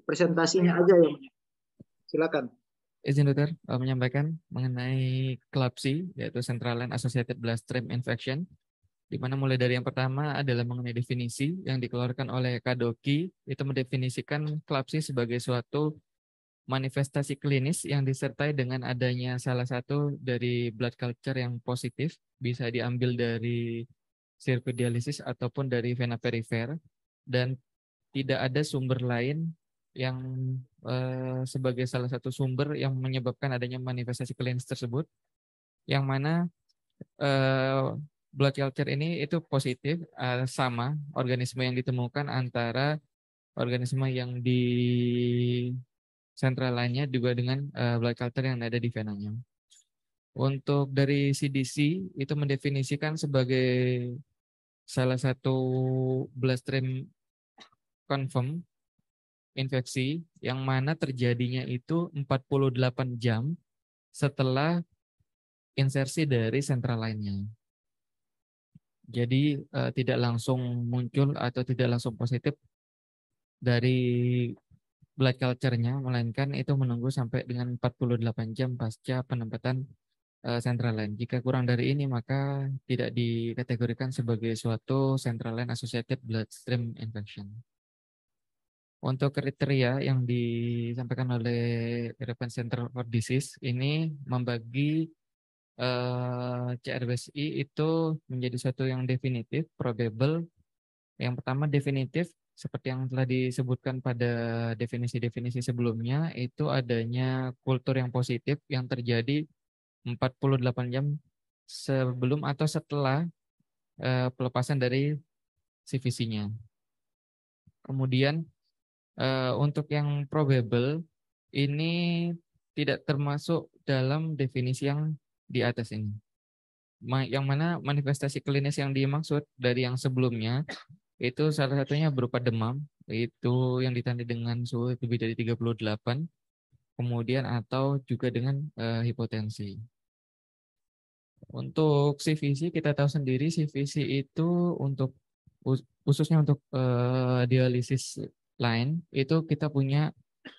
presentasinya aja yang silakan. Izin dokter menyampaikan mengenai CLABSI, yaitu Central Line Associated Bloodstream Infection, di mana mulai dari yang pertama adalah mengenai definisi yang dikeluarkan oleh Kadoki. Itu mendefinisikan CLABSI sebagai suatu manifestasi klinis yang disertai dengan adanya salah satu dari blood culture yang positif, bisa diambil dari sirkuit dialisis ataupun dari vena perifer, dan tidak ada sumber lain yang sebagai salah satu sumber yang menyebabkan adanya manifestasi klinis tersebut, yang mana blood culture ini itu positif, sama organisme yang ditemukan antara organisme yang di sentral lainnya juga dengan blood culture yang ada di venanya. Untuk dari CDC itu mendefinisikan sebagai salah satu bloodstream confirm infeksi yang mana terjadinya itu 48 jam setelah insersi dari sentral lainnya. Jadi tidak langsung muncul atau tidak langsung positif dari blood culture-nya, melainkan itu menunggu sampai dengan 48 jam pasca penempatan central line. Jika kurang dari ini, maka tidak dikategorikan sebagai suatu central line associated bloodstream infection. Untuk kriteria yang disampaikan oleh European Center for Disease ini membagi CRBSI itu menjadi suatu yang definitif, probable. Yang pertama definitif, seperti yang telah disebutkan pada definisi-definisi sebelumnya, itu adanya kultur yang positif yang terjadi 48 jam sebelum atau setelah pelepasan dari CVC-nya. Kemudian untuk yang probable, ini tidak termasuk dalam definisi yang di atas ini. Yang mana manifestasi klinis yang dimaksud dari yang sebelumnya itu salah satunya berupa demam, itu yang ditandai dengan suhu lebih dari 38, kemudian atau juga dengan hipotensi. Untuk CVC kita tahu sendiri CVC itu untuk khususnya untuk dialisis line itu kita punya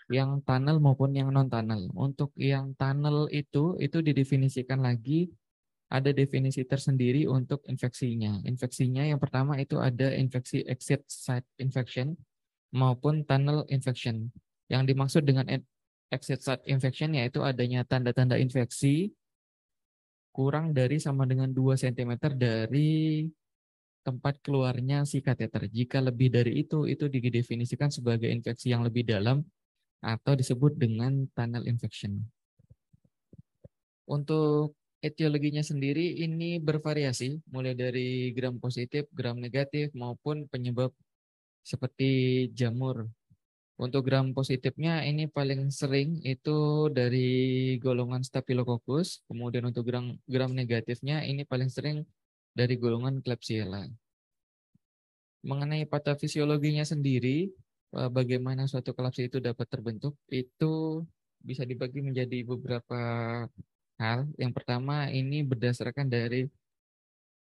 yang tunnel maupun yang non tunnel. Untuk yang tunnel itu didefinisikan lagi, ada definisi tersendiri untuk infeksinya. Infeksinya yang pertama itu ada infeksi exit site infection maupun tunnel infection. Yang dimaksud dengan exit site infection yaitu adanya tanda-tanda infeksi kurang dari sama dengan 2 cm dari tempat keluarnya si kateter. Jika lebih dari itu didefinisikan sebagai infeksi yang lebih dalam atau disebut dengan tunnel infection. Untuk etiologinya sendiri ini bervariasi, mulai dari gram positif, gram negatif, maupun penyebab seperti jamur. Untuk gram positifnya ini paling sering itu dari golongan Staphylococcus, kemudian untuk gram negatifnya ini paling sering dari golongan Klebsiella. Mengenai patofisiologinya sendiri, bagaimana suatu klebsiella itu dapat terbentuk, itu bisa dibagi menjadi beberapa hal. Yang pertama ini berdasarkan dari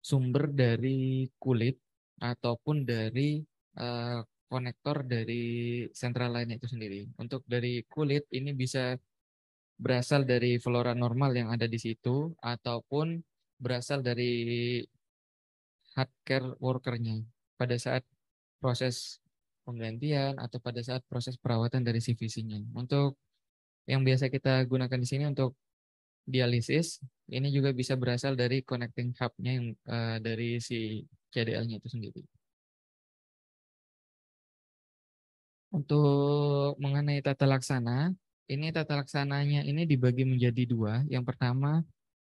sumber dari kulit ataupun dari konektor dari sentral line itu sendiri. Untuk dari kulit ini bisa berasal dari flora normal yang ada di situ ataupun berasal dari healthcare worker-nya pada saat proses penggantian atau pada saat proses perawatan dari CVC-nya. Untuk yang biasa kita gunakan di sini untuk dialisis, ini juga bisa berasal dari connecting hub-nya yang dari si CDL-nya itu sendiri. Untuk mengenai tata laksana, ini tata laksananya ini dibagi menjadi dua. Yang pertama,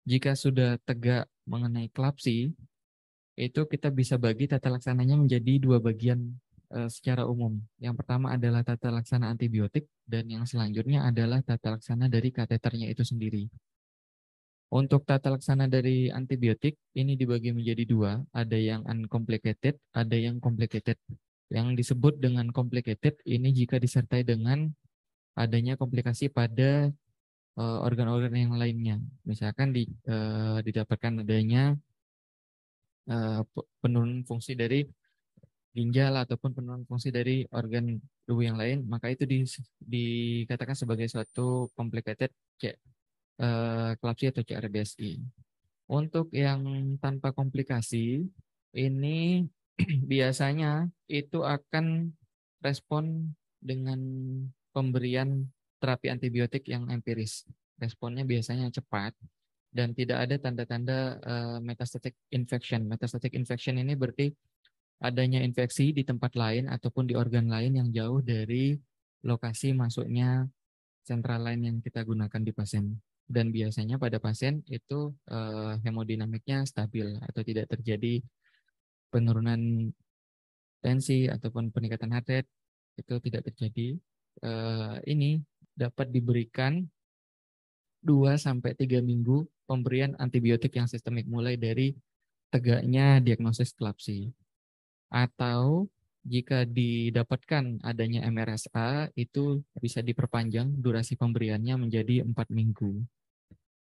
jika sudah tegak mengenai klapsi, itu kita bisa bagi tata laksananya menjadi dua bagian secara umum. Yang pertama adalah tata laksana antibiotik dan yang selanjutnya adalah tata laksana dari kateternya itu sendiri. Untuk tata laksana dari antibiotik ini dibagi menjadi dua, ada yang uncomplicated, ada yang complicated. Yang disebut dengan complicated ini jika disertai dengan adanya komplikasi pada organ-organ yang lainnya. Misalkan didapatkan adanya penurunan fungsi dari ginjal ataupun penurunan fungsi dari organ tubuh yang lain, maka itu dikatakan sebagai suatu complicated klapsi atau CRBSI. Untuk yang tanpa komplikasi, ini biasanya itu akan respon dengan pemberian terapi antibiotik yang empiris. Responnya biasanya cepat dan tidak ada tanda-tanda metastatic infection. Metastatic infection ini berarti adanya infeksi di tempat lain ataupun di organ lain yang jauh dari lokasi masuknya sentral lain yang kita gunakan di pasien. Dan biasanya pada pasien itu hemodinamiknya stabil atau tidak terjadi penurunan tensi ataupun peningkatan heart rate, itu tidak terjadi. Ini dapat diberikan 2-3 minggu pemberian antibiotik yang sistemik mulai dari tegaknya diagnosis klapsi. Atau jika didapatkan adanya MRSA, itu bisa diperpanjang durasi pemberiannya menjadi 4 minggu.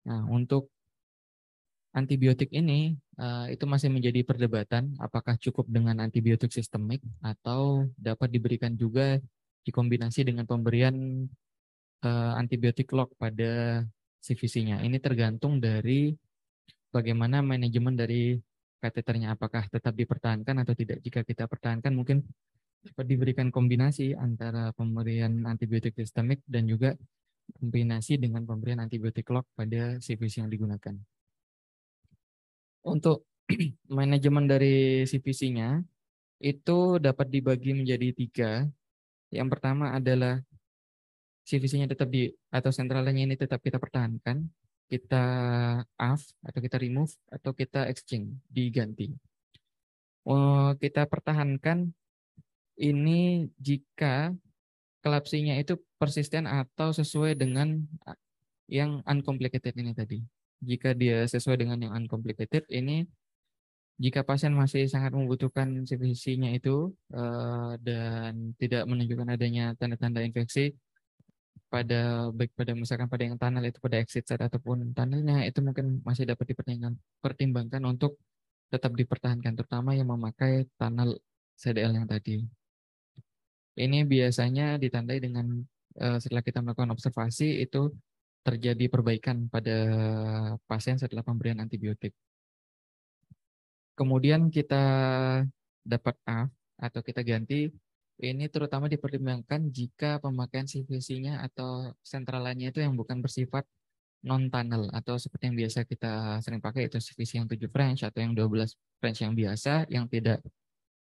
Nah, untuk antibiotik ini itu masih menjadi perdebatan apakah cukup dengan antibiotik sistemik atau dapat diberikan juga dikombinasi dengan pemberian antibiotik lock pada CVC-nya. Ini tergantung dari bagaimana manajemen dari kateternya, apakah tetap dipertahankan atau tidak. Jika kita pertahankan, mungkin dapat diberikan kombinasi antara pemberian antibiotik sistemik dan juga kombinasi dengan pemberian antibiotik lock pada CVC yang digunakan. Untuk manajemen dari CVC-nya itu dapat dibagi menjadi 3. Yang pertama adalah CVC-nya tetap atau sentralnya ini tetap kita pertahankan, kita off atau kita remove atau kita exchange, diganti. Kita pertahankan ini jika kolapsinya itu persisten atau sesuai dengan yang uncomplicated ini tadi. Jika dia sesuai dengan yang uncomplicated ini, jika pasien masih sangat membutuhkan CVC-nya itu dan tidak menunjukkan adanya tanda-tanda infeksi baik pada misalkan pada yang tunnel itu pada exit site ataupun tunnelnya, itu mungkin masih dapat dipertimbangkan untuk tetap dipertahankan, terutama yang memakai tunnel CDL yang tadi. Ini biasanya ditandai dengan setelah kita melakukan observasi itu terjadi perbaikan pada pasien setelah pemberian antibiotik. Kemudian kita dapat AF atau kita ganti, ini terutama dipertimbangkan jika pemakaian CVC-nya atau sentralannya itu yang bukan bersifat non-tunnel atau seperti yang biasa kita sering pakai itu CVC yang 7 French atau yang 12 French yang biasa, yang tidak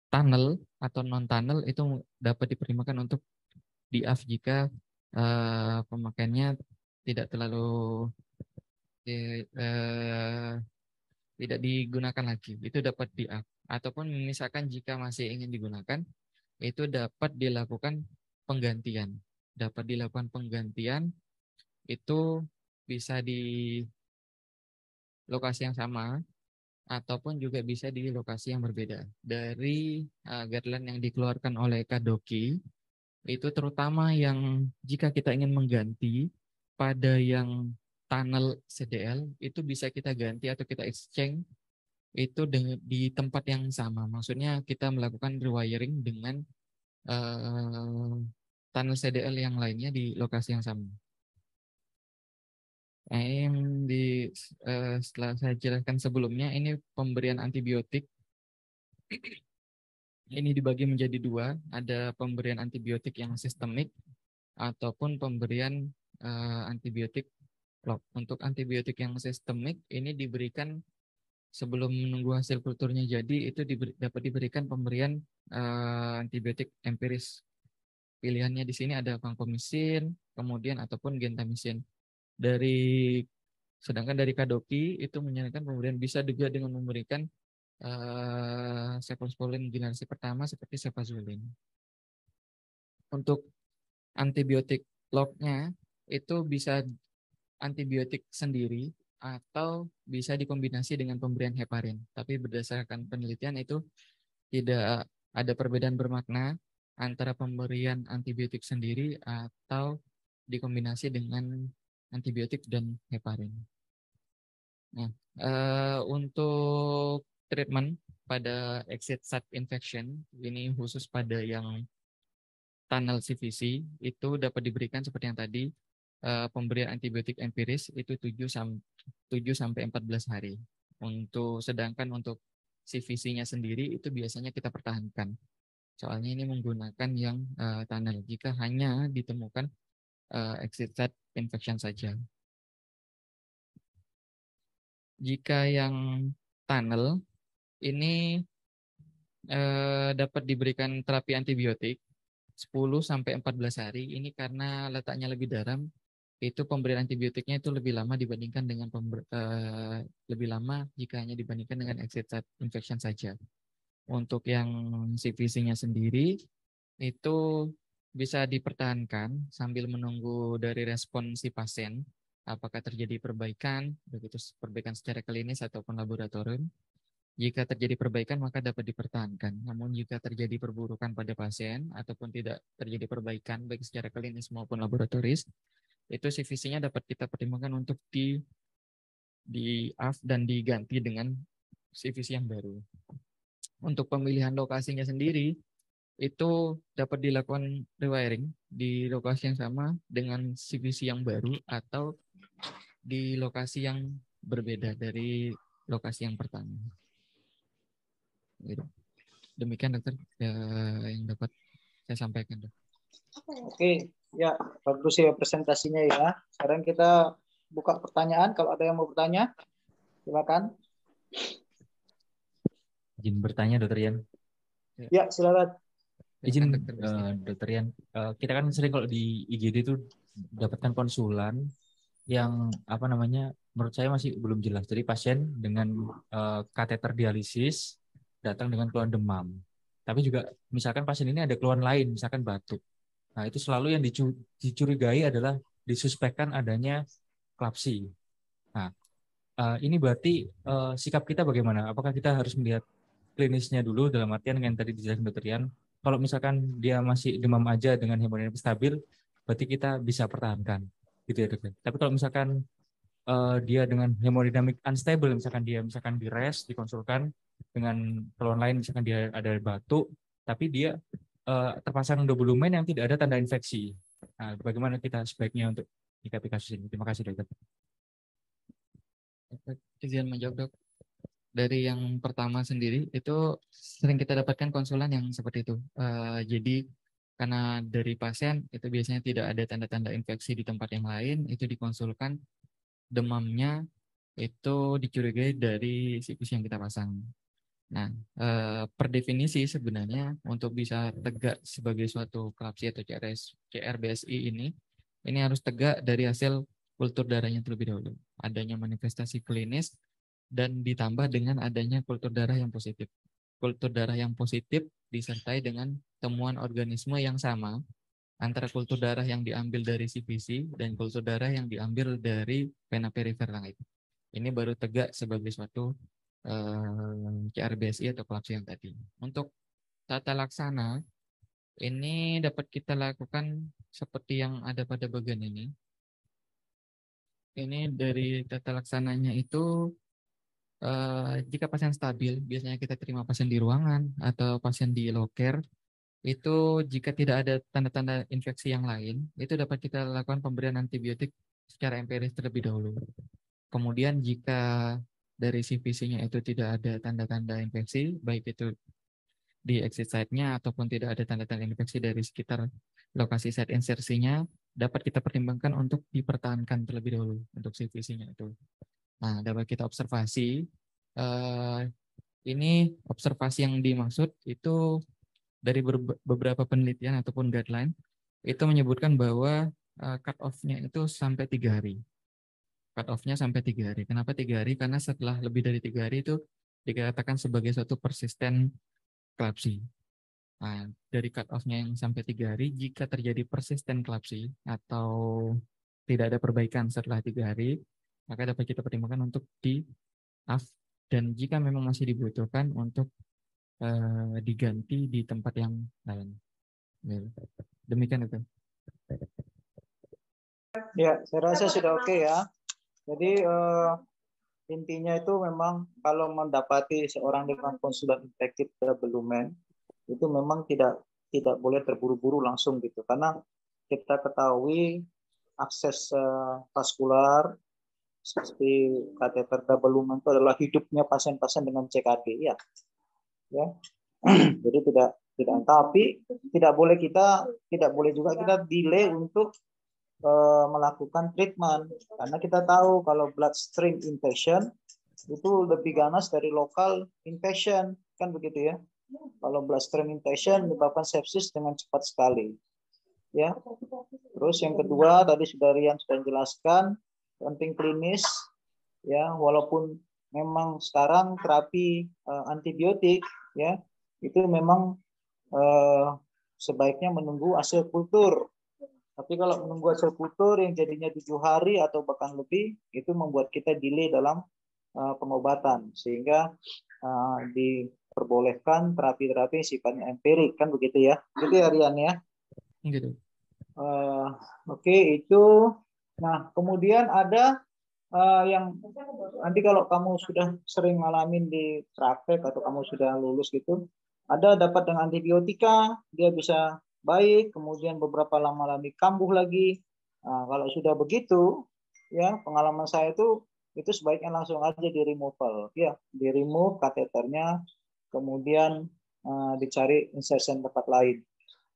tunnel atau non-tunnel itu dapat dipertimbangkan untuk di-AF jika pemakaiannya tidak terlalu tidak digunakan lagi, itu dapat di-up. Ataupun misalkan jika masih ingin digunakan, itu dapat dilakukan penggantian. Dapat dilakukan penggantian itu bisa di lokasi yang sama ataupun juga bisa di lokasi yang berbeda. Dari guideline yang dikeluarkan oleh Kadoki, itu terutama yang jika kita ingin mengganti pada yang tunnel CDL, itu bisa kita ganti atau kita exchange itu di tempat yang sama. Maksudnya kita melakukan rewiring dengan tunnel CDL yang lainnya di lokasi yang sama. Nah, yang setelah saya jelaskan sebelumnya, ini pemberian antibiotik. Ini dibagi menjadi 2, ada pemberian antibiotik yang sistemik ataupun pemberian antibiotik lock. Untuk antibiotik yang sistemik ini diberikan sebelum menunggu hasil kulturnya jadi, itu dapat diberikan pemberian antibiotik empiris. Pilihannya di sini ada vancomycin, kemudian ataupun gentamicin. Sedangkan dari Kadoki itu menyarankan pemberian bisa juga dengan memberikan cephalosporin generasi pertama seperti cefazolin. Untuk antibiotik locknya itu bisa antibiotik sendiri atau bisa dikombinasi dengan pemberian heparin. Tapi berdasarkan penelitian itu tidak ada perbedaan bermakna antara pemberian antibiotik sendiri atau dikombinasi dengan antibiotik dan heparin. Nah, untuk treatment pada exit site infection ini khusus pada yang tunnel CVC itu dapat diberikan seperti yang tadi, pemberian antibiotik empiris itu 7 sampai 14 hari. Sedangkan untuk CVC-nya sendiri itu biasanya kita pertahankan. Soalnya ini menggunakan yang tunnel jika hanya ditemukan exit site infection saja. Jika yang tunnel ini dapat diberikan terapi antibiotik 10 sampai 14 hari. Ini karena letaknya lebih dalam, itu pemberian antibiotiknya itu lebih lama dibandingkan dengan lebih lama jika hanya dibandingkan dengan exit site infection saja. Untuk yang CVC-nya sendiri itu bisa dipertahankan sambil menunggu dari respon si pasien apakah terjadi perbaikan, begitu perbaikan secara klinis ataupun laboratorium. Jika terjadi perbaikan maka dapat dipertahankan. Namun jika terjadi perburukan pada pasien ataupun tidak terjadi perbaikan baik secara klinis maupun laboratoris, itu CVC-nya dapat kita pertimbangkan untuk di-off dan diganti dengan CVC yang baru. Untuk pemilihan lokasinya sendiri itu dapat dilakukan rewiring di lokasi yang sama dengan CVC yang baru atau di lokasi yang berbeda dari lokasi yang pertama. Demikian dokter yang dapat saya sampaikan. Oke, ya bagus ya presentasinya ya. Sekarang kita buka pertanyaan. Kalau ada yang mau bertanya, silakan. Izin bertanya, Dokter Yan. Ya, silakan. Izin, Dokter Yan. Kita kan sering kalau di IGD itu dapatkan konsulan yang menurut saya masih belum jelas. Jadi pasien dengan kateter dialisis datang dengan keluhan demam. Tapi juga misalkan pasien ini ada keluhan lain, misalkan batuk. Nah, itu selalu yang dicurigai adalah disuspekkan adanya klapsi. Nah, ini berarti sikap kita bagaimana? Apakah kita harus melihat klinisnya dulu dalam artian yang tadi dijelaskan Dokter Yan? Kalau misalkan dia masih demam aja dengan hemodinamik stabil, berarti kita bisa pertahankan, gitu ya dokter. Tapi kalau misalkan dia dengan hemodinamik unstable, misalkan dia di rest, dikonsulkan dengan keluhan lain, misalkan dia ada batuk, tapi dia terpasang dobulumen yang tidak ada tanda infeksi. Nah, bagaimana kita sebaiknya untuk menyikapi kasus ini? Terima kasih dokter. Izin menjawab dok. Dari yang pertama sendiri itu sering kita dapatkan konsulan yang seperti itu. Jadi karena dari pasien itu biasanya tidak ada tanda-tanda infeksi di tempat yang lain, itu dikonsulkan demamnya itu dicurigai dari siklus yang kita pasang. Nah, per definisi sebenarnya untuk bisa tegak sebagai suatu klapsi atau CRBSI ini harus tegak dari hasil kultur darahnya terlebih dahulu. Adanya manifestasi klinis dan ditambah dengan adanya kultur darah yang positif. Kultur darah yang positif disertai dengan temuan organisme yang sama antara kultur darah yang diambil dari CVC dan kultur darah yang diambil dari vena perifer langit. Ini baru tegak sebagai suatu CRBSI atau klapsi yang tadi. Untuk tata laksana, ini dapat kita lakukan seperti yang ada pada bagian ini. Ini dari tata laksananya itu jika pasien stabil, biasanya kita terima pasien di ruangan atau pasien di loker, itu jika tidak ada tanda-tanda infeksi yang lain, itu dapat kita lakukan pemberian antibiotik secara empiris terlebih dahulu. Kemudian jika dari CVC-nya itu tidak ada tanda-tanda infeksi, baik itu di exit site-nya ataupun tidak ada tanda-tanda infeksi dari sekitar lokasi site insersinya, dapat kita pertimbangkan untuk dipertahankan terlebih dahulu untuk CVC-nya itu. Nah, dapat kita observasi. Ini observasi yang dimaksud itu dari beberapa penelitian ataupun guideline itu menyebutkan bahwa cut off-nya itu sampai 3 hari. Cut off-nya sampai 3 hari. Kenapa 3 hari? Karena setelah lebih dari 3 hari itu dikatakan sebagai suatu persisten klapsi. Nah, dari cut off-nya yang sampai 3 hari, jika terjadi persisten klapsi atau tidak ada perbaikan setelah 3 hari, maka dapat kita pertimbangkan untuk di-off dan jika memang masih dibutuhkan untuk diganti di tempat yang lain. Demikian itu. Ya, saya rasa sudah oke ya. Jadi intinya itu memang kalau mendapati seorang dengan konsulat infektif double lumen itu memang tidak tidak boleh terburu-buru langsung gitu, karena kita ketahui akses vaskular seperti kateter double lumen itu adalah hidupnya pasien-pasien dengan CKD ya. Jadi tidak tapi tidak boleh juga kita delay untuk melakukan treatment, karena kita tahu kalau bloodstream infection itu lebih ganas dari lokal infection, kan begitu ya. Kalau bloodstream infection menyebabkan sepsis dengan cepat sekali. Ya. Terus yang kedua tadi Rian sudah jelaskan penting klinis ya, walaupun memang sekarang terapi antibiotik ya itu memang sebaiknya menunggu hasil kultur. Tapi kalau menunggu hasil kultur yang jadinya 7 hari atau bahkan lebih, itu membuat kita delay dalam pengobatan, sehingga diperbolehkan terapi-terapi sifatnya empirik, kan begitu ya? Gitu ya Rian ya? Gitu. Oke, itu. Nah, kemudian ada yang nanti kalau kamu sudah sering ngalamin di praktek atau kamu sudah lulus gitu, ada dapat dengan antibiotika, dia bisa baik, kemudian beberapa lama lagi kambuh lagi. Nah, kalau sudah begitu, ya pengalaman saya itu sebaiknya langsung aja di removal, ya, di remove kateternya, kemudian dicari insertion tempat lain.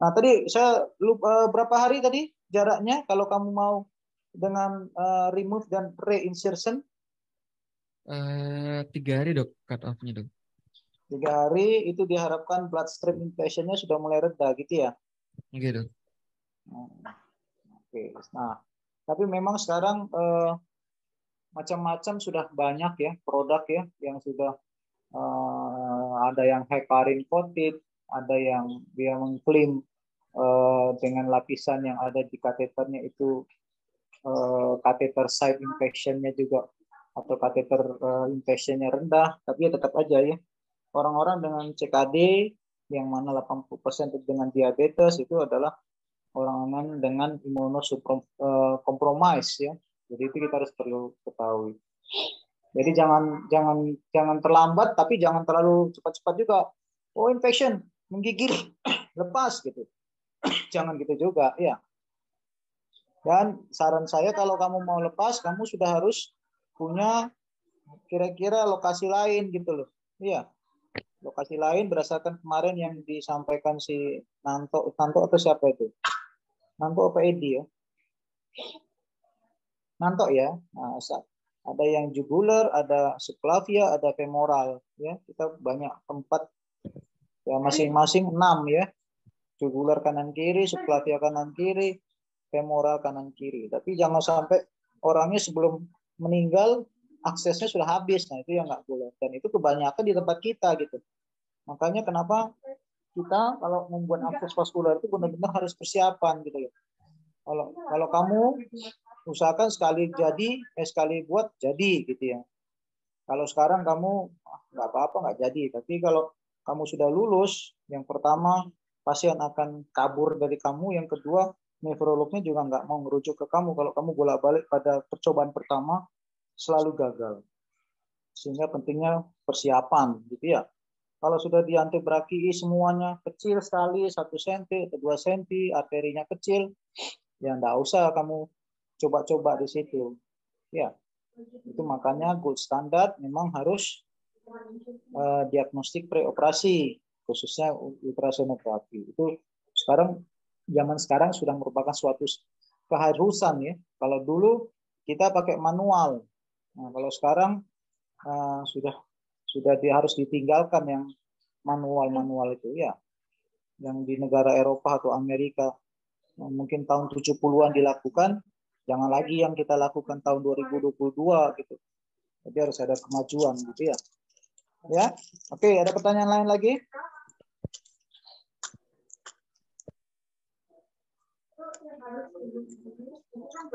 Nah, tadi saya lupa berapa hari tadi jaraknya kalau kamu mau dengan remove dan reinsertion? 3 hari dok, cut off-nya dok. 3 hari itu diharapkan bloodstream infection-nya sudah mulai reda gitu ya? Gitu. Oke. Nah, tapi memang sekarang macam-macam sudah banyak ya produk ya yang sudah ada yang heparin coated, ada yang dia mengklaim dengan lapisan yang ada di kateternya itu kateter site infection-nya juga atau kateter infection-nya rendah, tapi ya tetap aja ya orang-orang dengan CKD yang mana 80% dengan diabetes itu adalah orang-orang dengan imunosupprimasi ya. Jadi itu kita harus perlu ketahui. Jadi jangan terlambat, tapi jangan terlalu cepat-cepat juga. Oh, infection menggigil, lepas gitu. Jangan gitu juga ya. Dan saran saya kalau kamu mau lepas, kamu sudah harus punya kira-kira lokasi lain gitu loh. Iya. Lokasi lain berdasarkan kemarin yang disampaikan si Nanto atau siapa itu? Nanto apa Edi ya? Nanto ya. Nah, ada yang jugular, ada subclavia, ada femoral ya. Kita banyak tempat ya, masing-masing 6 ya. Jugular kanan kiri, subclavia kanan kiri, femoral kanan kiri. Tapi jangan sampai orangnya sebelum meninggal aksesnya sudah habis. Nah, itu yang nggak boleh. Dan itu kebanyakan di tempat kita gitu. Makanya kenapa kita kalau membuat akses vaskular itu benar-benar harus persiapan gitu ya. Kalau kamu usahakan sekali buat jadi gitu ya. Kalau sekarang kamu nggak apa-apa nggak jadi, tapi kalau kamu sudah lulus, yang pertama pasien akan kabur dari kamu, yang kedua nefrolognya juga nggak mau merujuk ke kamu kalau kamu bolak-balik pada percobaan pertama selalu gagal. Sehingga pentingnya persiapan gitu ya. Kalau sudah di antibrakii semuanya kecil sekali, 1 cm atau 2 cm, arterinya kecil, ya enggak usah kamu coba-coba di situ. Ya, itu makanya gold standard memang harus diagnostik preoperasi, khususnya ultrasonografi. Itu zaman sekarang sudah merupakan suatu keharusan ya. Kalau dulu kita pakai manual, nah, kalau sekarang sudah harus ditinggalkan yang manual itu ya. Yang di negara Eropa atau Amerika mungkin tahun 70-an dilakukan, jangan lagi yang kita lakukan tahun 2022 gitu. Jadi harus ada kemajuan gitu ya. Ya. Oke, ada pertanyaan lain lagi?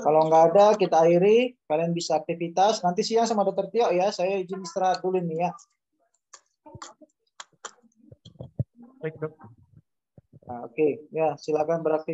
Kalau nggak ada, kita akhiri. Kalian bisa aktivitas. Nanti siang sama Dokter Tio ya. Saya izin istirahat dulu nih ya. Baik, Dok. Oke, ya silakan beraktivitas.